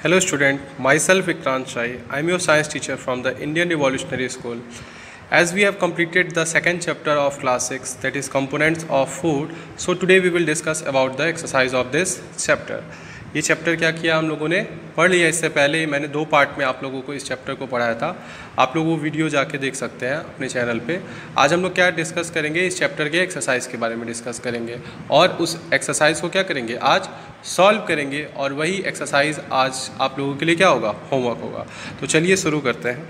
Hello student, myself Vikrant Shai. I am your science teacher from the Indian Revolutionary School. As we have completed the second chapter of class 6, that is components of food, so today we will discuss about the exercise of this chapter. ये chapter क्या किया हम लोगों ने पढ़ लिया। इससे पहले मैंने 2 पार्ट में आप लोगों को इस चैप्टर को पढ़ाया था। आप लोग वो वीडियो जाके देख सकते हैं अपने चैनल पे। आज हम लोग क्या डिस्कस करेंगे, इस चैप्टर के एक्सरसाइज के बारे में डिस्कस करेंगे और उस एक्सरसाइज को क्या करेंगे, आज सॉल्व करेंगे। और वही एक्सरसाइज आज आप लोगों के लिए क्या होगा, होमवर्क होगा। तो चलिए शुरू करते हैं।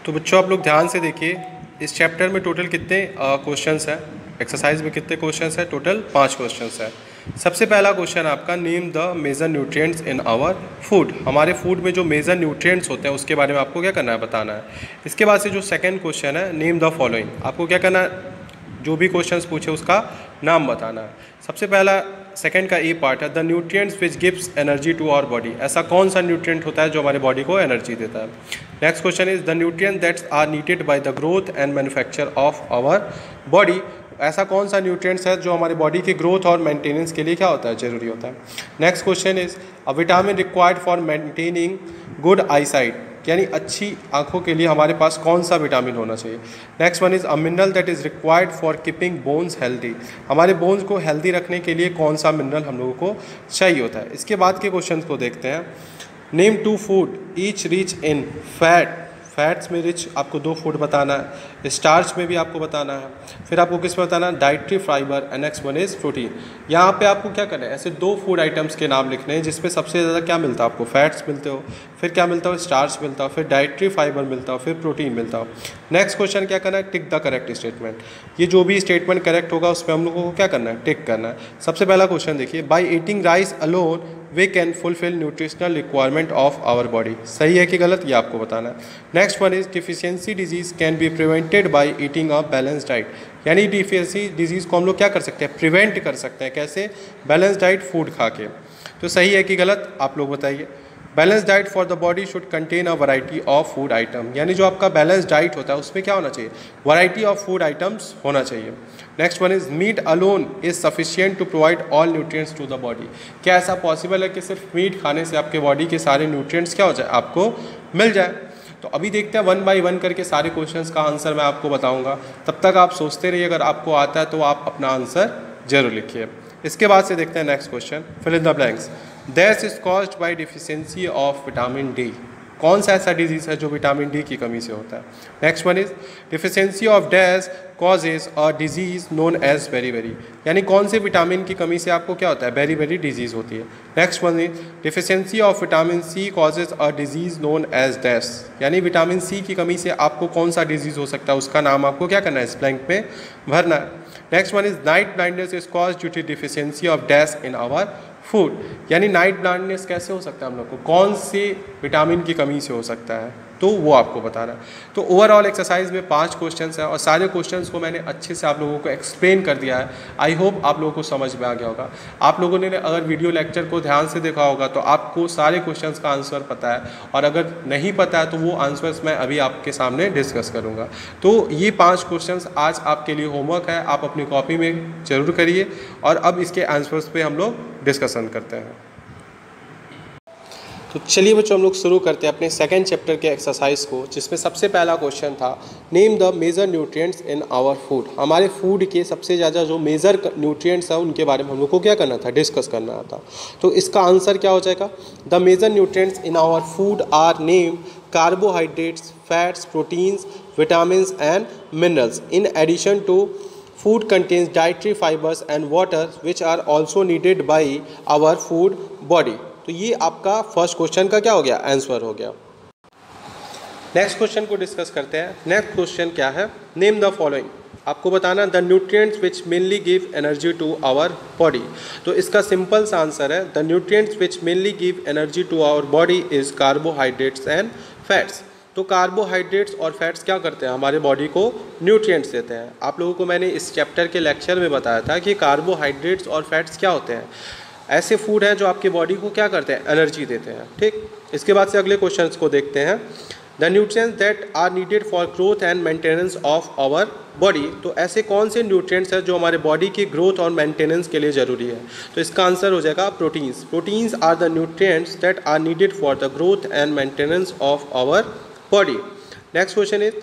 तो बच्चों आप लोग ध्यान से देखिए, इस चैप्टर में टोटल कितने क्वेश्चंस हैं, एक्सरसाइज में कितने क्वेश्चंस हैं, टोटल 5 क्वेश्चंस हैं। सबसे पहला क्वेश्चन आपका, name the major nutrients in our food. हमारे फूड में जो मेजर न्यूट्रिएंट्स होते हैं उसके बारे में आपको क्या करना है, बताना है। इसके बाद से जो सेकंड क्वेश्चन है, नेम द फॉलोइंग, आपको क्या करना है, जो भी क्वेश्चंस पूछे उसका नाम बताना है। सबसे पहला सेकंड का ए पार्ट है, the nutrients which gives energy to our body. ऐसा कौन सा न्यूट्रिएंट होता है जो हमारे बॉडी को एनर्जी देता है। Next question is, the nutrient that's are needed by the growth and manufacture of our body. ऐसा कौन सा न्यूट्रिएंट्स है जो हमारे बॉडी की ग्रोथ और मेंटेनेंस के लिए क्या होता है, जरूरी होता है। Next question is, a vitamin required for maintaining good eyesight, यानी अच्छी आंखों के लिए हमारे पास कौन सा विटामिन होना चाहिए। Next one is, a mineral that is required for keeping bones healthy. हमारे बोन्स को हेल्दी रखने के लिए कौन सा मिनरल हम लोगों को चाहिए होता है। इसके बाद के क्वेश्चन को देखते हैं। Name 2 food each rich in fat. Fats में रिच आपको 2 फूड बताना है, स्टार्च में भी आपको बताना है, फिर आपको किस में बताना है, dietary fibre, and next one is protein. यहाँ पे आपको क्या करना है, ऐसे 2 फूड आइटम्स के नाम लिखने हैं जिसमें सबसे ज़्यादा क्या मिलता है आपको, फैट्स मिलते हो, फिर क्या मिलता हो, स्टार्च मिलता हो, फिर डाइट्री फाइबर मिलता हो, फिर प्रोटीन मिलता हो। नेक्स्ट क्वेश्चन क्या करना है, टिक द करेक्ट स्टेटमेंट। ये जो भी स्टेटमेंट करेक्ट होगा उस पर हम लोगों को क्या करना है, टिक करना है। सबसे पहला क्वेश्चन देखिए, by eating rice alone we can fulfil nutritional requirement of our body. सही है कि गलत, ये आपको बताना है। Next one is, deficiency disease can be prevented by eating a balance diet. यानी डिफिशियंसी डिजीज़ को हम लोग क्या कर सकते हैं, प्रिवेंट कर सकते हैं, कैसे, बैलेंस डाइट फूड खा के। तो सही है कि गलत, आप लोग बताइए। Balance diet for the body should contain a variety of food item, यानी जो आपका बैलेंस डाइट होता है उसमें क्या होना चाहिए, वैरायटी ऑफ फूड आइटम्स होना चाहिए। Next one is, meat alone is sufficient to provide all nutrients to the body. क्या ऐसा पॉसिबल है कि सिर्फ मीट खाने से आपके बॉडी के सारे न्यूट्रिएंट्स क्या हो जाए, आपको मिल जाए। तो अभी देखते हैं 1 बाय 1 करके सारे क्वेश्चंस का आंसर मैं आपको बताऊंगा। तब तक आप सोचते रहिए, अगर आपको आता है तो आप अपना आंसर जरूर लिखिए। इसके बाद से देखते हैं next question, fill in the blanks. This is caused by deficiency of vitamin D. कौन सा ऐसा डिजीज़ है जो विटामिन डी की कमी से होता है। Next one is, deficiency of dash causes a disease known as beri, यानी कौन से विटामिन की कमी से आपको क्या होता है, बेरी डिजीज़ होती है। Next one is, deficiency of vitamin C causes a disease known as dash, यानी विटामिन सी की कमी से आपको कौन सा डिजीज़ हो सकता है, उसका नाम आपको क्या करना है, इस ब्लैंक में भरना है। Next one is, night blindness is cause due to deficiency of dash in our food, यानी नाइट ब्लाइंडनेस कैसे हो सकता है हम लोग को, कौन से विटामिन की कमी से हो सकता है, तो वो आपको बताना है। तो ओवरऑल एक्सरसाइज में 5 क्वेश्चंस हैं और सारे क्वेश्चंस को मैंने अच्छे से आप लोगों को एक्सप्लेन कर दिया है। आई होप आप लोगों को समझ में आ गया होगा। आप लोगों ने अगर वीडियो लेक्चर को ध्यान से देखा होगा तो आपको सारे क्वेश्चंस का आंसर पता है, और अगर नहीं पता है तो वो आंसर्स मैं अभी आपके सामने डिस्कस करूँगा। तो ये 5 क्वेश्चंस आज आपके लिए होमवर्क है, आप अपनी कॉपी में ज़रूर करिए। और अब इसके आंसर्स पर हम लोग डिस्कशन करते हैं। तो चलिए बच्चों, हम लोग शुरू करते हैं अपने सेकंड चैप्टर के एक्सरसाइज को, जिसमें सबसे पहला क्वेश्चन था, name the major nutrients in our food. हमारे फूड के सबसे ज़्यादा जो मेजर न्यूट्रिएंट्स हैं उनके बारे में हम लोग को क्या करना था, डिस्कस करना था। तो इसका आंसर क्या हो जाएगा, the major nutrients in our food are name carbohydrates, fats, proteins, vitamins and minerals. In addition to food contains dietary fibers and water which are also needed by our food body। तो ये आपका first question का क्या हो गया, answer हो गया। Next question को डिस्कस करते हैं। नेक्स्ट क्वेश्चन क्या है, नेम द फॉलोइंग, आपको बताना the nutrients which mainly give energy to our body. तो इसका सिंपल सा आंसर है, the nutrients which mainly give energy to our body is carbohydrates and fats. तो कार्बोहाइड्रेट्स और फैट्स क्या करते हैं, हमारे बॉडी को न्यूट्रिएंट्स देते हैं। आप लोगों को मैंने इस चैप्टर के लेक्चर में बताया था कि कार्बोहाइड्रेट्स और फैट्स क्या होते हैं, ऐसे फूड हैं जो आपकी बॉडी को क्या करते हैं, एनर्जी देते हैं। ठीक, इसके बाद से अगले क्वेश्चन को देखते हैं। The nutrients that are needed for growth and maintenance of our body. तो ऐसे कौन से न्यूट्रिएंट्स हैं जो हमारे बॉडी की ग्रोथ और मेंटेनेंस के लिए ज़रूरी है? तो इसका आंसर हो जाएगा proteins. Proteins are the nutrients that are needed for the growth and maintenance of our body. Next question is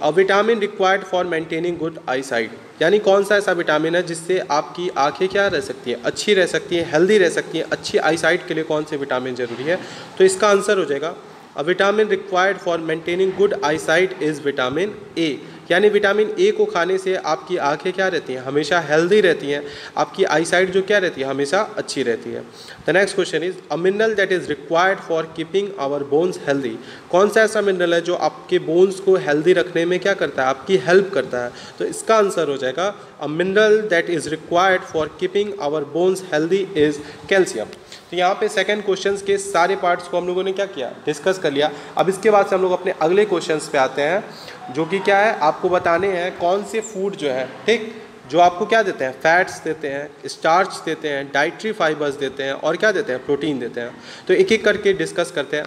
a vitamin required for maintaining good I sight. यानी कौन सा ऐसा विटामिन है जिससे आपकी आंखें क्या रह सकती हैं, अच्छी रह सकती हैं, हेल्दी रह सकती हैं। अच्छी आई साइट के लिए कौन से विटामिन जरूरी है? तो इसका आंसर हो जाएगा a vitamin required for maintaining good I site is vitamin A. यानी विटामिन ए को खाने से आपकी आंखें क्या रहती हैं, हमेशा हेल्दी रहती हैं, आपकी आई साइट जो क्या रहती है, हमेशा अच्छी रहती है। The next question is a mineral that is required for keeping our bones healthy. कौन सा ऐसा मिनरल है जो आपके बोन्स को हेल्दी रखने में क्या करता है, आपकी हेल्प करता है? तो इसका आंसर हो जाएगा a mineral that is required for keeping our bones healthy is calcium. तो यहाँ पे सेकंड क्वेश्चंस के सारे पार्ट्स को हम लोगों ने क्या किया, डिस्कस कर लिया। अब इसके बाद से हम लोग अपने अगले क्वेश्चंस पे आते हैं, जो कि क्या है, आपको बताने हैं कौन से फूड जो है, ठीक, जो आपको क्या देते हैं, फैट्स देते हैं, स्टार्च देते हैं, डाइटरी फाइबर्स देते हैं और क्या देते हैं, प्रोटीन देते हैं। तो एक एक करके डिस्कस करते हैं।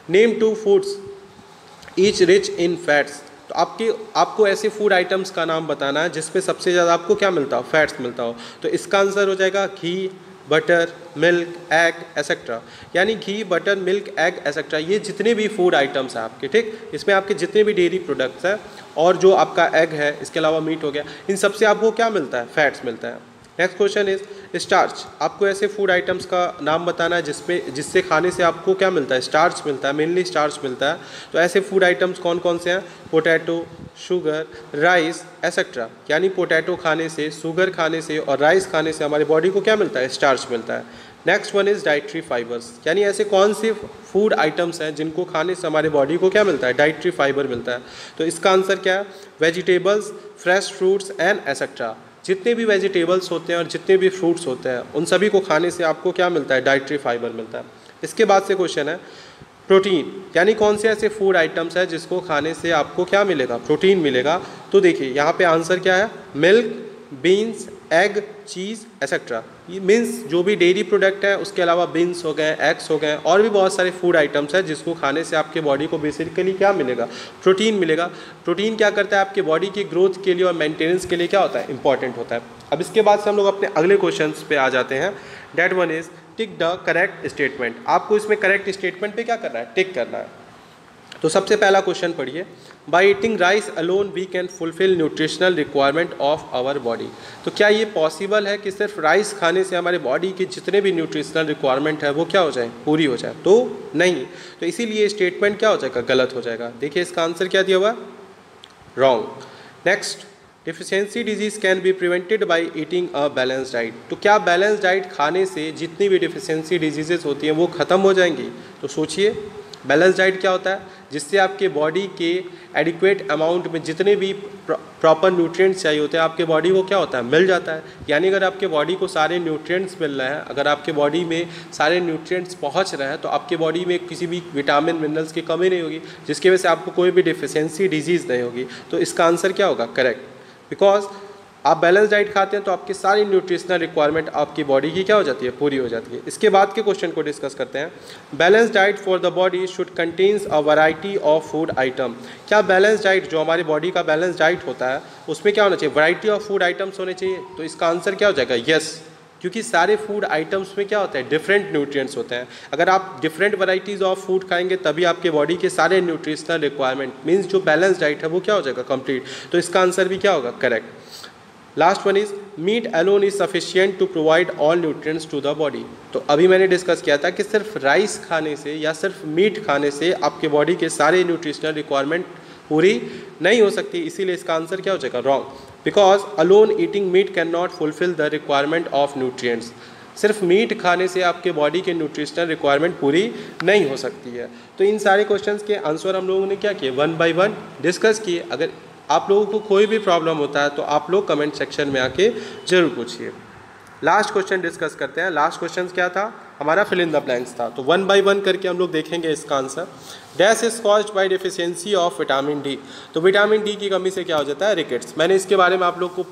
Name 2 foods each rich in fats. तो आपको ऐसे फूड आइटम्स का नाम बताना है जिसमें सबसे ज़्यादा आपको क्या मिलता हो, फैट्स मिलता हो। तो इसका आंसर हो जाएगा घी, बटर, मिल्क, एग एसेट्रा। यानी घी, बटर, मिल्क, एग एसेट्रा, ये जितने भी फूड आइटम्स हैं आपके, ठीक, इसमें आपके जितने भी डेयरी प्रोडक्ट्स हैं और जो आपका एग है, इसके अलावा मीट हो गया, इन सबसे आपको क्या मिलता है, फैट्स मिलता है। Next question is starch. आपको ऐसे फूड आइटम्स का नाम बताना है जिससे खाने से आपको क्या मिलता है, स्टार्च मिलता है, मेनली स्टार्च मिलता है। तो ऐसे फूड आइटम्स कौन कौन से हैं? Potato, sugar, rice etcetera. यानी पोटैटो खाने से, शुगर खाने से और राइस खाने से हमारी बॉडी को क्या मिलता है, स्टार्च मिलता है। Next one is dietary fibres. यानी ऐसे कौन से फूड आइटम्स हैं जिनको खाने से हमारे बॉडी को क्या मिलता है, डाइटरी फाइबर मिलता है। तो इसका आंसर क्या है? Vegetables, fresh fruits and etcetera. जितने भी वेजिटेबल्स होते हैं और जितने भी फ्रूट्स होते हैं उन सभी को खाने से आपको क्या मिलता है, डाइटरी फाइबर मिलता है। इसके बाद से क्वेश्चन है प्रोटीन। यानी कौन से ऐसे फूड आइटम्स हैं जिसको खाने से आपको क्या मिलेगा, प्रोटीन मिलेगा। तो देखिए यहाँ पे आंसर क्या है, मिल्क, बीन्स, एग, चीज़ एसेट्रा। ये मीन्स जो भी डेयरी प्रोडक्ट है, उसके अलावा बीन्स हो गए, एग्स हो गए, और भी बहुत सारे फूड आइटम्स हैं जिसको खाने से आपके बॉडी को बेसिकली क्या मिलेगा, प्रोटीन मिलेगा। प्रोटीन क्या करता है, आपके बॉडी की ग्रोथ के लिए और मेंटेनेंस के लिए क्या होता है, इंपॉर्टेंट होता है। अब इसके बाद से हम लोग अपने अगले क्वेश्चन पे आ जाते हैं। That one is tick the correct statement. आपको इसमें करेक्ट स्टेटमेंट पे क्या करना है, टिक करना है। तो सबसे पहला क्वेश्चन पढ़िए, by eating rice alone we can fulfil nutritional requirement of our body. तो क्या ये पॉसिबल है कि सिर्फ राइस खाने से हमारे बॉडी के जितने भी न्यूट्रिशनल रिक्वायरमेंट है वो क्या हो जाए, पूरी हो जाए? तो नहीं। तो इसीलिए स्टेटमेंट क्या हो जाएगा, गलत हो जाएगा। देखिए इसका आंसर क्या दिया हुआ, wrong. Next, deficiency disease can be prevented by eating a balance diet. तो क्या बैलेंस डाइट खाने से जितनी भी डिफिशियंसी डिजीजेस होती हैं वो ख़त्म हो जाएंगी? तो सोचिए, बैलेंस डाइट क्या होता है, जिससे आपके बॉडी के एडिक्वेट अमाउंट में जितने भी प्रॉपर न्यूट्रिएंट्स चाहिए होते हैं आपके बॉडी को क्या होता है, मिल जाता है। यानी अगर आपके बॉडी को सारे न्यूट्रिएंट्स मिल रहे हैं, अगर आपके बॉडी में सारे न्यूट्रिएंट्स पहुंच रहे हैं, तो आपके बॉडी में किसी भी विटामिन मिनरल्स की कमी नहीं होगी, जिसकी वजह से आपको कोई भी डिफिशियंसी डिजीज़ नहीं होगी। तो इसका आंसर क्या होगा, करेक्ट। बिकॉज आप बैलेंस डाइट खाते हैं तो आपकी सारी न्यूट्रिशनल रिक्वायरमेंट आपकी बॉडी की क्या हो जाती है, पूरी हो जाती है। इसके बाद के क्वेश्चन को डिस्कस करते हैं। Balance diet for the body should contains a variety of food item. क्या बैलेंस डाइट, जो हमारी बॉडी का बैलेंस डाइट होता है, उसमें क्या होना चाहिए, वैरायटी ऑफ फूड आइटम्स होने चाहिए? तो इसका आंसर क्या हो जाएगा, यस। क्योंकि सारे फूड आइटम्स में क्या होता है, डिफरेंट न्यूट्रिएंट्स होते हैं। अगर आप डिफरेंट वैरायटीज़ ऑफ फूड खाएंगे तभी आपके बॉडी के सारे न्यूट्रिशनल रिक्वायरमेंट, मीन्स जो बैलेंस डाइट है वो क्या हो जाएगा, कंप्लीट। तो इसका आंसर भी क्या होगा, correct. Last one is meat alone is sufficient to provide all nutrients to the body. तो अभी मैंने डिस्कस किया था कि सिर्फ राइस खाने से या सिर्फ मीट खाने से आपके बॉडी के सारे न्यूट्रिशनल रिक्वायरमेंट पूरी नहीं हो सकती, इसीलिए इसका आंसर क्या हो जाएगा, wrong. Because alone eating meat can not fulfil the requirement of nutrients. सिर्फ मीट खाने से आपके बॉडी के न्यूट्रिशनल रिक्वायरमेंट पूरी नहीं हो सकती है। तो इन सारे क्वेश्चंस के आंसर हम लोगों ने क्या किए, 1 by 1 डिस्कस किए। अगर आप लोगों को कोई भी प्रॉब्लम होता है तो आप लोग कमेंट सेक्शन में आके जरूर पूछिए। लास्ट क्वेश्चन डिस्कस करते हैं। लास्ट क्वेश्चन क्या था हमारा, फिल इन द ब्लैंक्स था। तो 1 by 1 करके हम लोग देखेंगे इसका answer. Dash is caused by deficiency of vitamin D. तो विटामिन डी की कमी से क्या हो जाता है, रिकेट्स। मैंने इसके बारे में आप लोग को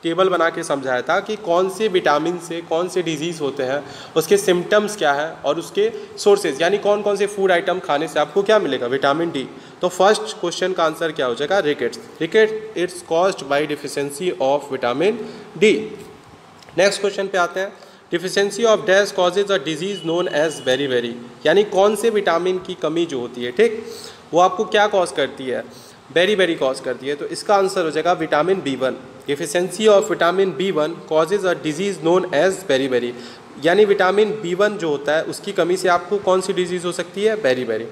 टेबल बना के समझाया था कि कौन से विटामिन से कौन से डिजीज़ होते हैं, उसके सिम्टम्स क्या है और उसके सोर्सेज, यानी कौन कौन से फूड आइटम खाने से आपको क्या मिलेगा, विटामिन डी। तो फर्स्ट क्वेश्चन का आंसर क्या हो जाएगा, rickets. Ricket it's caused by deficiency of vitamin D. Next question पे आते हैं, deficiency of dash causes a disease known as beri, यानी कौन से विटामिन की कमी जो होती है, ठीक, वो आपको क्या कॉज करती है, बेरी कॉज करती है। तो इसका आंसर हो जाएगा vitamin B1। Deficiency of vitamin B1 causes a disease known as beri, यानी विटामिन B1 जो होता है उसकी कमी से आपको कौन सी डिजीज़ हो सकती है, बेरी।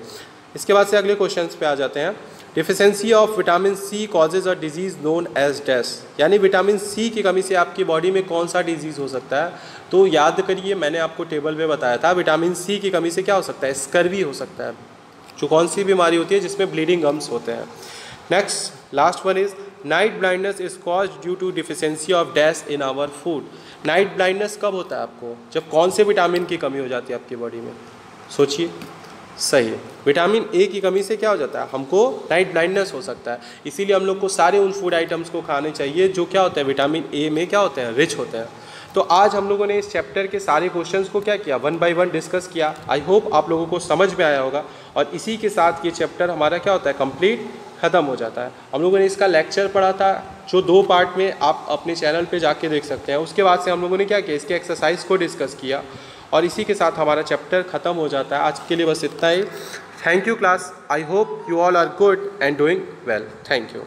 इसके बाद से अगले क्वेश्चन पे आ जाते हैं, deficiency of vitamin C causes a disease known as dash, यानी विटामिन C की कमी से आपकी बॉडी में कौन सा डिजीज़ हो सकता है। तो याद करिए, मैंने आपको टेबल में बताया था, विटामिन C की कमी से क्या हो सकता है, स्कर्वी हो सकता है, जो कौन सी बीमारी होती है जिसमें ब्लीडिंग गम्स होते हैं। Next last one is night blindness is cause due to deficiency of dash in our food. Night blindness कब होता है आपको, जब कौन से विटामिन की कमी हो जाती है आपकी बॉडी में, सोचिए। सही है, विटामिन ए की कमी से क्या हो जाता है, हमको नाइट ब्लाइंडनेस हो सकता है। इसीलिए हम लोग को सारे उन फूड आइटम्स को खाने चाहिए जो क्या होते हैं, विटामिन ए में क्या होते हैं, रिच होते हैं। तो आज हम लोगों ने इस चैप्टर के सारे क्वेश्चंस को क्या किया, 1 बाय 1 डिस्कस किया। आई होप आप लोगों को समझ में आया होगा, और इसी के साथ ये चैप्टर हमारा क्या होता है, कंप्लीट ख़त्म हो जाता है। हम लोगों ने इसका लेक्चर पढ़ा था जो 2 पार्ट में आप अपने चैनल पे जाके देख सकते हैं। उसके बाद से हम लोगों ने क्या किया, इसके एक्सरसाइज को डिस्कस किया, और इसी के साथ हमारा चैप्टर ख़त्म हो जाता है। आज के लिए बस इतना ही। Thank you class, I hope you all are good and doing well. Thank you.